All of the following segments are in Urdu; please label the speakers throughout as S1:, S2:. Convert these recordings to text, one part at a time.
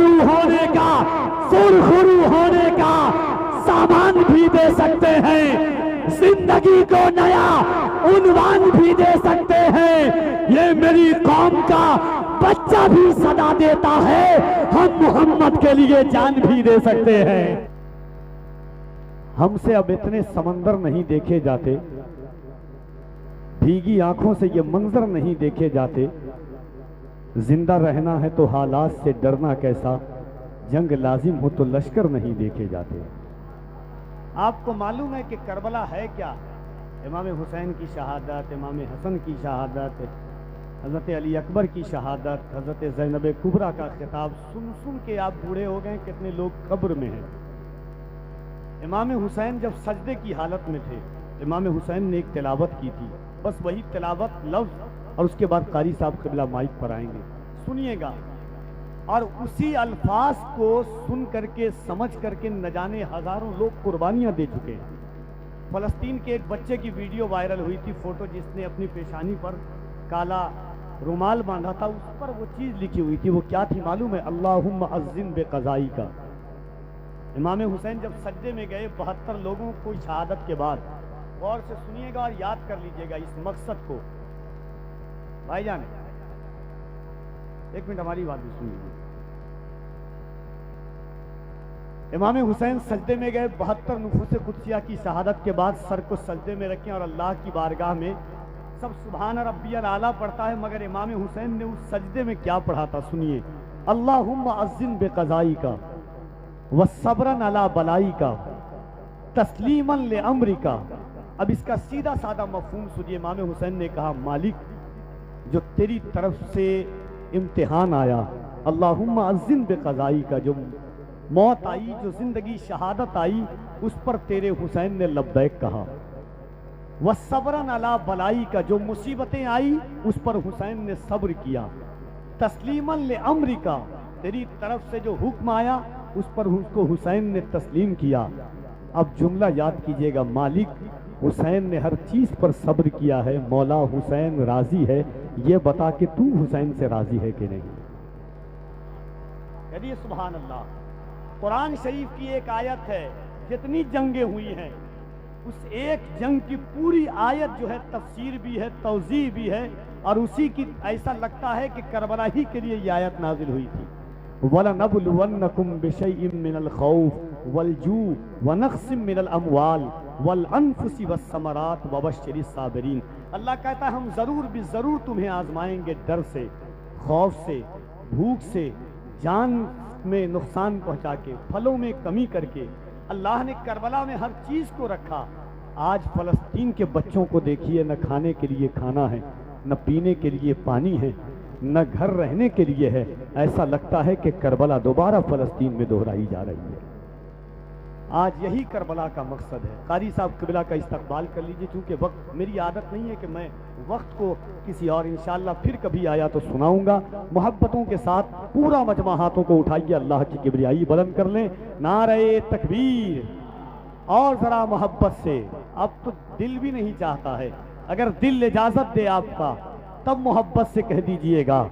S1: روبرو ہونے کا، سرخرو ہونے کا سامان بھی دے سکتے ہیں، زندگی کو نیا عنوان بھی دے سکتے ہیں۔ یہ میری قوم کا بچہ بھی صدا دیتا ہے، ہم محمد کے لیے جان بھی دے سکتے ہیں۔ ہم سے اب اتنے سمندر نہیں دیکھے جاتے، بھیگی آنکھوں سے یہ منظر نہیں دیکھے جاتے۔ زندہ رہنا ہے تو حالات سے ڈرنا کیسا، جنگ لازم ہو تو لشکر نہیں دیکھے جاتے۔ آپ کو معلوم ہے کہ کربلا ہے کیا؟ امام حسین کی شہادت، امام حسن کی شہادت، حضرت علی اکبر کی شہادت، حضرت زینب کبریٰ کا خطاب سن سن کے آپ بوڑھے ہو گئے، کتنے لوگ قبر میں ہیں۔ امام حسین جب سجدے کی حالت میں تھے، امام حسین نے ایک تلاوت کی تھی، بس وہی تلاوت لفظ، اور اس کے بعد قاری صاحب قبلہ مائک پر آئیں گے، سنیے گا، اور اسی الفاظ کو سن کر کے سمجھ کر کے نہ جانے ہزاروں لوگ قربانیاں دے چکے ہیں۔ فلسطین کے ایک بچے کی ویڈیو وائرل ہوئی تھی، فوٹو، جس نے اپنی پیشانی پر کالا رومال باندھا تھا، اس پر وہ چیز لکھی ہوئی تھی، وہ کیا تھی معلوم ہے؟ اللہم اذن بقضائی کا۔ امام حسین جب سجدے میں گئے 72 لوگوں کو شہادت کے بعد، غور سے سنیے گا اور یاد کر لیجئے گا اس مقصد کو۔ بھائی جان ایک منٹ ہماری بات بھی سنیے۔ امام حسین سجدے میں گئے 72 نفوس قدسیہ کی شہادت کے بعد، سر کو سجدے میں رکھیں اور اللہ کی بارگاہ میں سب سبحان ربی الاعلیٰ پڑھتا ہے، مگر امام حسین نے اس سجدے میں کیا پڑھا تھا سنیے۔ اللہم اذن بقضائی کا وصبرن علی بلائی کا تسلیمن لامری کا۔ اب اس کا سیدھا سادہ مفہوم سنیے۔ امام حسین نے کہا، مالک جو تیری طرف سے امتحان آیا، اللہم اذن بقضائی کا، جو موت آئی، جو زندگی شہادت آئی، اس پر تیرے حسین نے لبیک کہا۔ وصبرن علی بلائی کا، جو مصیبتیں آئی اس پر حسین نے صبر کیا۔ تسلیمن لامری کا، تیری طرف سے جو حکم آیا اس پر اس کو حسین نے تسلیم کیا۔ اب جملہ یاد کیجئے گا، مالک حسین نے ہر چیز پر صبر کیا ہے، مولا حسین راضی ہے، یہ بتا کہ تو حسین سے راضی ہے کہ نہیں؟ کہیے سبحان اللہ۔ قرآن شریف کی ایک آیت ہے، جتنی جنگیں ہوئی ہیں اس ایک جنگ کی پوری آیت جو ہے تفسیر بھی ہے، توضیح بھی ہے، اور اسی کی ایسا لگتا ہے کہ کربلا ہی کے لیے یہ آیت نازل ہوئی تھی۔ وَلَنَبْلُوَنَّكُمْ بِشَيْءٍ مِّنَ الْخَوْفِ وَالْجُوعِ وَنَقْصٍ مِّنَ الْأَمْوَالِ وَالْأَنفُسِ وَالثَّمَرَاتِ وَبَشِّرِ الصَّابِرِينَ۔ اللہ کہتا ہے ہم ضرور بھی ضرور تمہیں آزمائیں گے، ڈر سے، خوف سے، بھوک سے، جان میں نقصان پہنچا کے، پھلوں میں کمی کر کے۔ اللہ نے کربلا میں ہر چیز کو رکھا۔ آج فلسطین کے بچوں کو دیکھیے، نہ کھانے کے لیے کھانا ہے، نہ پینے کے لیے پانی ہے، نہ گھر رہنے کے لیے ہے۔ ایسا لگتا ہے کہ کربلا دوبارہ فلسطین میں دہرائی جا رہی ہے۔ آج یہی کربلا کا مقصد ہے۔ قاری صاحب قبلہ کا استقبال کر لیجئے، چونکہ وقت، میری عادت نہیں ہے کہ میں وقت کو کسی اور، انشاءاللہ پھر کبھی آیا تو سناؤں گا۔ محبتوں کے ساتھ پورا مجمع ہاتھوں کو اٹھائیے، اللہ کی کبریائی بلند کر لیں۔ نعرہ تکبیر، اور ذرا محبت سے۔ اب تو دل بھی نہیں چاہتا ہے، اگر دل اجازت دے آپ کا تب محبت سے کہہ دیجئے گا۔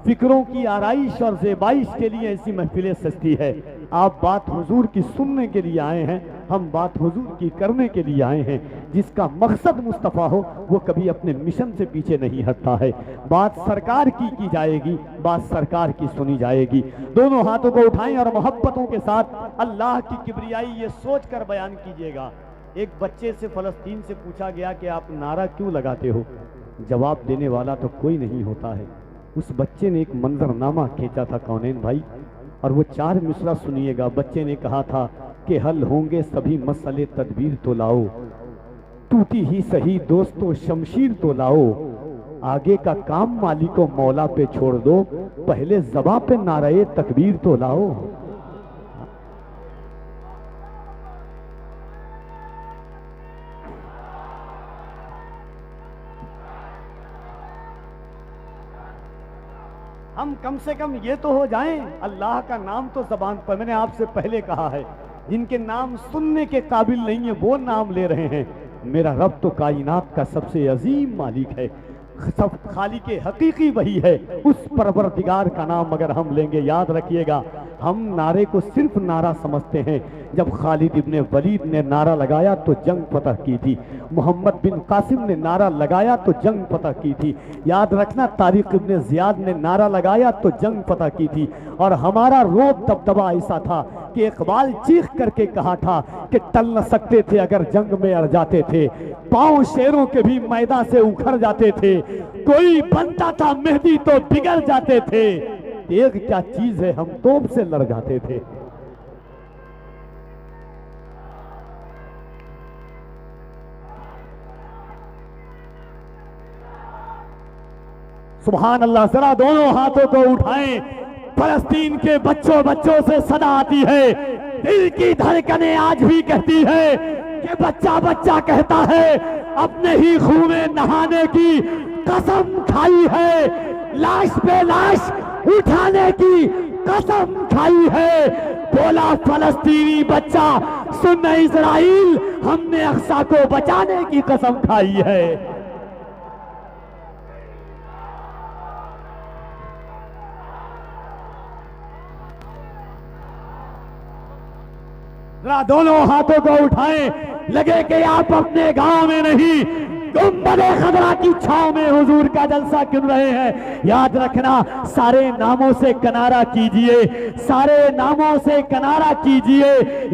S1: فکروں کی آرائش اور زیبائش کے لیے ایسی محفلیں سجتی ہے۔ آپ بات حضور کی سننے کے لیے آئے ہیں، ہم بات حضور کی کرنے کے لیے آئے ہیں۔ جس کا مقصد مصطفیٰ ہو وہ کبھی اپنے مشن سے پیچھے نہیں ہٹتا ہے۔ بات سرکار کی جائے گی، بات سرکار کی سنی جائے گی۔ دونوں ہاتھوں کو اٹھائیں اور محبتوں کے ساتھ اللہ کی کبریائی یہ سوچ کر بیان کیجئے گا۔ ایک بچے سے فلسطین سے پوچھا گیا کہ آپ نعرہ کیوں لگاتے ہو؟ جواب دینے والا تو کوئی نہیں ہوتا ہے۔ اس بچے نے ایک منظرنامہ کھینچا تھا کونین بھائی، اور وہ 4 مصرع سنیے گا۔ بچے نے کہا تھا کہ حل ہوں گے سبھی مسئلے، تدبیر تو لاؤ، ٹوٹی ہی سہی دوستو شمشیر تو لاؤ، آگے کا کام مالک و مولا پہ چھوڑ دو، پہلے زباں پہ نعرہ تکبیر تو لاؤ۔ ہم کم سے کم یہ تو ہو جائیں، اللہ کا نام تو زبان پر، میں نے آپ سے پہلے کہا ہے، جن کے نام سننے کے قابل نہیں ہیں وہ نام لے رہے ہیں۔ میرا رب تو کائنات کا سب سے عظیم مالک ہے۔ سب خالق حقیقی وہی ہے، اس پروردگار کا نام اگر ہم لیں گے، یاد رکھیے گا ہم نعرے کو صرف نعرہ سمجھتے ہیں۔ جب خالد ابن ولید نے نعرہ لگایا تو جنگ فتح کی تھی، محمد بن قاسم نے نعرہ لگایا تو جنگ فتح کی تھی، یاد رکھنا طارق ابن زیاد نے نعرہ لگایا تو جنگ فتح کی تھی۔ اور ہمارا روب دبدبا ایسا تھا کہ اقبال چیخ کر کے کہا تھا کہ ٹل نہ سکتے تھے اگر جنگ میں اڑ جاتے تھے، پاؤں شیروں کے بھی میدان سے اکھڑ جاتے تھے، کوئی بنتا تھا مہدی تو بگڑ جاتے تھے، ایک کیا چیز ہے ہم توپ سے لڑ جاتے تھے۔ سبحان اللہ، ذرا دونوں ہاتھوں کو اٹھائیں۔ فلسطین کے بچوں سے صدا آتی ہے، دل کی دھڑکنیں آج بھی کہتی ہے کہ بچہ بچہ کہتا ہے اپنے ہی خون میں نہانے کی قسم کھائی ہے، لاش پہ لاش اٹھانے کی قسم کھائی ہے۔ بولا فلسطینی بچہ سن اسرائیل، ہم نے اقصی کو بچانے کی قسم کھائی ہے۔ ذرا دونوں ہاتھوں کو اٹھائیں، لگے کہ آپ اپنے گاؤں میں نہیں، گنبد خضرا کی چھاؤں میں حضور کا جلسہ کر رہے ہیں۔ یاد رکھنا، سارے ناموں سے کنارہ کیجئے، سارے ناموں سے کنارہ کیجئے،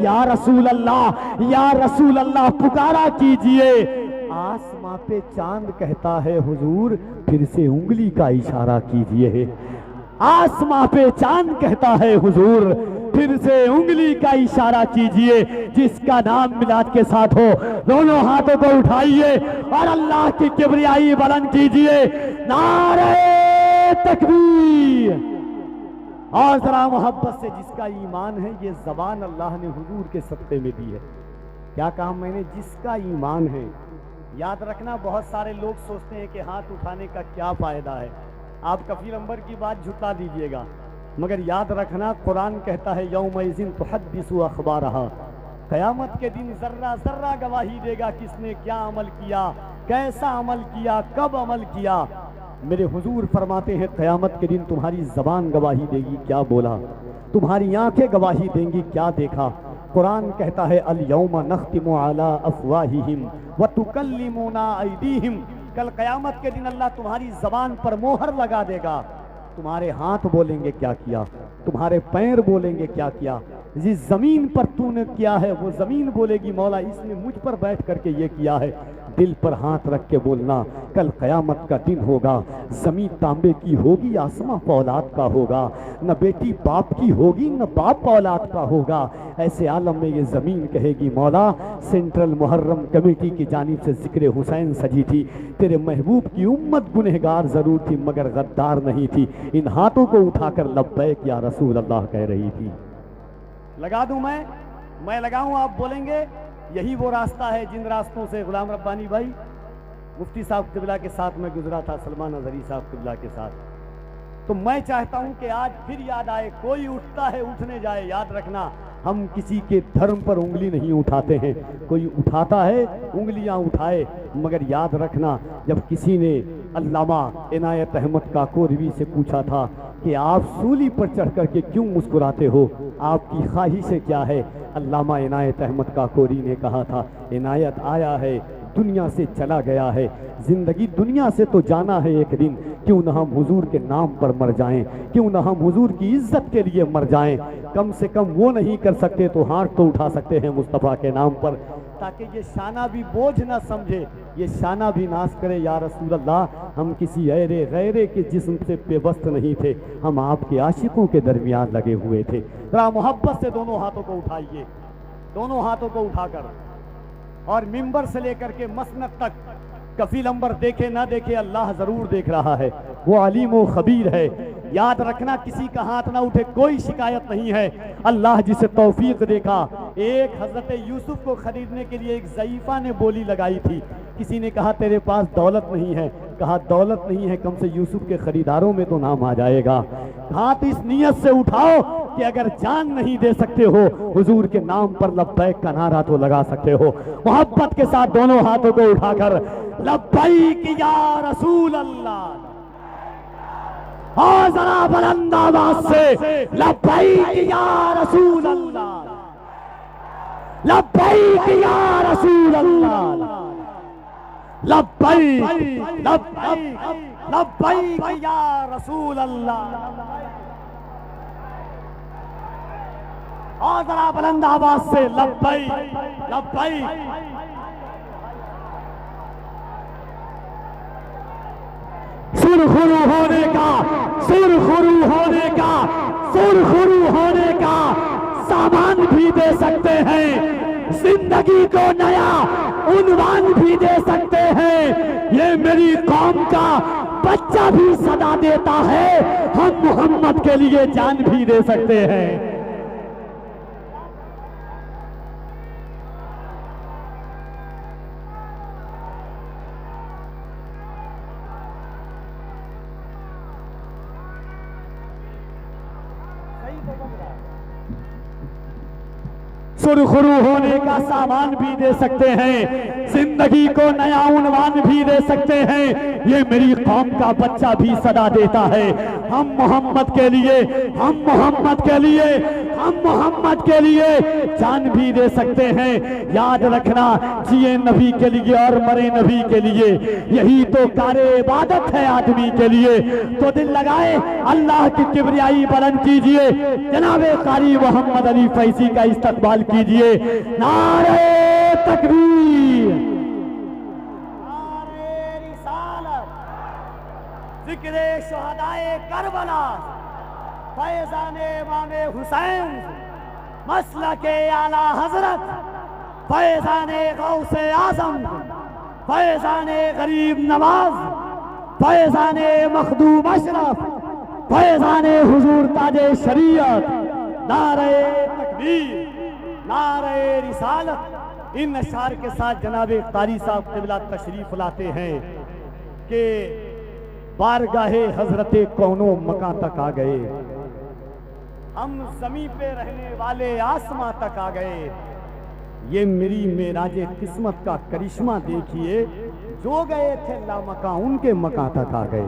S1: یا رسول اللہ یا رسول اللہ پکارا کیجئے۔ آسماں پہ چاند کہتا ہے حضور، پھر سے انگلی کا اشارہ کیجئے۔ آسماں پہ چاند کہتا ہے حضور، پھر سے انگلی کا اشارہ کیجئے۔ جس کا نام میلاد کے ساتھ ہو، دونوں ہاتھوں کو اٹھائیے اور اللہ کی کبریائی بلند کیجئے، نعرہ تکبیر۔ اور ذرا محبت سے، جس کا ایمان ہے، یہ زبان اللہ نے حضور کے صدقے میں دی ہے۔ کیا کہا میں نے؟ جس کا ایمان ہے۔ یاد رکھنا، بہت سارے لوگ سوچتے ہیں کہ ہاتھ اٹھانے کا کیا فائدہ ہے، آپ کفیل امبر کی بات جھٹلا دیجئے گا، مگر یاد رکھنا قرآن کہتا ہے یومئذ تحدث اخبارہا، قیامت کے دن ذرہ ذرہ گواہی دے گا کس نے کیا عمل کیا، کیسا عمل کیا، کب عمل کیا۔ میرے حضور فرماتے ہیں قیامت کے دن تمہاری زبان گواہی دے گی کیا بولا، تمہاری آنکھیں گواہی دیں گی کیا دیکھا۔ قرآن کہتا ہے الیوم نختم علی افواہہم وتکلمنا ایدیہم، کل قیامت کے دن اللہ تمہاری زبان پر مہر لگا دے گا، تمہارے ہاتھ بولیں گے کیا کیا، تمہارے پیر بولیں گے کیا کیا، جس زمین پر تو نے کیا ہے وہ زمین بولے گی مولا اس نے مجھ پر بیٹھ کر کے یہ کیا ہے۔ دل پر ہاتھ رکھ کے بولنا، کل قیامت کا دن ہوگا، زمین تانبے کی ہوگی، آسمان اولاد کا ہوگا، نہ بیٹی باپ کی ہوگی نہ باپ اولاد کا ہوگا۔ ایسے عالم میں یہ زمین کہے گی مولا سینٹرل محرم کمیٹی کی جانب سے ذکر حسین سجی تھی، تیرے محبوب کی امت گنہگار ضرور تھی مگر غدار نہیں تھی، ان ہاتھوں کو اٹھا کر لبیک یا رسول اللہ کہہ رہی تھی۔ لگا دوں میں لگاؤں، آپ بولیں گے یہی وہ راستہ ہے جن راستوں سے غلام ربانی بھائی مفتی صاحب قبلہ کے ساتھ میں گزرا تھا، سلمان اظہری صاحب قبلہ کے ساتھ۔ تو میں چاہتا ہوں کہ آج پھر یاد آئے، کوئی اٹھتا ہے اٹھنے جائے۔ یاد رکھنا ہم کسی کے دھرم پر انگلی نہیں اٹھاتے ہیں، کوئی اٹھاتا ہے انگلیاں اٹھائے، مگر یاد رکھنا جب کسی نے علامہ عنایت احمد کاکوروی سے پوچھا تھا کہ آپ سولی پر چڑھ کر کے کیوں مسکراتے ہو، آپ کی خواہشیں کیا ہے، علامہ عنایت احمد کاکوری نے کہا تھا عنایت آیا ہے دنیا سے چلا گیا ہے، زندگی دنیا سے تو جانا ہے ایک دن، کیوں نہ ہم حضور کے نام پر مر جائیں، کیوں نہ ہم حضور کی عزت کے لیے مر جائیں، کم سے کم وہ نہیں کر سکتے تو ہاتھ تو اٹھا سکتے ہیں مصطفیٰ کے نام پر، تاکہ یہ شانہ بھی بوجھ نہ سمجھے، یہ شانہ بھی ناز کرے یا رسول اللہ ہم کسی غیرے کے جسم سے پیوست نہیں تھے، ہم آپ کے عاشقوں کے درمیان لگے ہوئے تھے۔ ذرا محبت سے دونوں ہاتھوں کو اٹھائیے، دونوں ہاتھوں کو اٹھا کر، اور ممبر سے لے کر کے مسند تک کفیل امبر دیکھے نہ دیکھے اللہ ضرور دیکھ رہا ہے، وہ علیم و خبیر ہے۔ یاد رکھنا کسی کا ہاتھ نہ اٹھے، کوئی شکایت نہیں ہے، اللہ جسے توفیق دیکھا۔ ایک حضرت یوسف کو خریدنے کے لیے ایک ضعیفہ نے بولی لگائی تھی، کسی نے کہا تیرے پاس دولت نہیں ہے، کہا دولت نہیں ہے کم سے یوسف کے خریداروں میں تو نام آ جائے گا۔ ہاتھ اس نیت سے اٹھاؤ کہ اگر جان نہیں دے سکتے ہو حضور کے نام پر لبیک کا نعرہ تو لگا سکتے ہو۔ محبت کے ساتھ دونوں ہاتھوں کو اٹھا کر لبیک یا رسول اللہ. اور ذرا بلند آواز سے لبیک یا رسول اللہ، لبیک یا رسول اللہ، لبیک لبیک لبیک یا رسول اللہ. اور ذرا بلند آواز سے لبیک لبیک. سرخرو ہونے کا، سرخرو ہونے کا، سرخرو ہونے کا سامان بھی دے سکتے ہیں، زندگی کو نیا عنوان بھی دے سکتے ہیں. یہ میری قوم کا بچہ بھی صدا دیتا ہے، ہم محمد کے لیے جان بھی دے سکتے ہیں. سرخرو ہونے کا سامان بھی دے سکتے ہیں، زندگی کو نیا عنوان بھی دے سکتے ہیں. یہ میری قوم کا بچہ بھی صدا دیتا ہے، ہم محمد کے لیے، ہم محمد کے لیے، ہم محمد کے لیے جان بھی دے سکتے ہیں. یاد رکھنا، جیے نبی کے لیے اور مرے نبی کے لیے، یہی تو کار عبادت ہے آدمی کے لیے. تو دل لگائے اللہ کی کبریائی بلند کیجئے، جناب قاری محمد علی فیضی کا استقبال کیجئے. نعرہ تکبیر، نعرہ رسالت، ذکر شہدائے کربلا، فیضان امام حسین، مسلک اعلی حضرت، فیضان غوث اعظم، فیضان غریب نواز، فیضان مخدوم اشرف، فیضان حضور تاج شریعت. نعرہ تکبیر، نعرہ رسالت. ان اشعار کے ساتھ جناب قاری صاحب قبلہ تشریف لاتے ہیں کہ بارگاہ حضرت کونوں مکان تک آ گئے، ہم زمین پہ رہنے والے آسماں تک آ گئے. یہ میری معراج قسمت کا کرشمہ دیکھیے، جو گئے تھے لامکاں ان کے مکان تک آ گئے.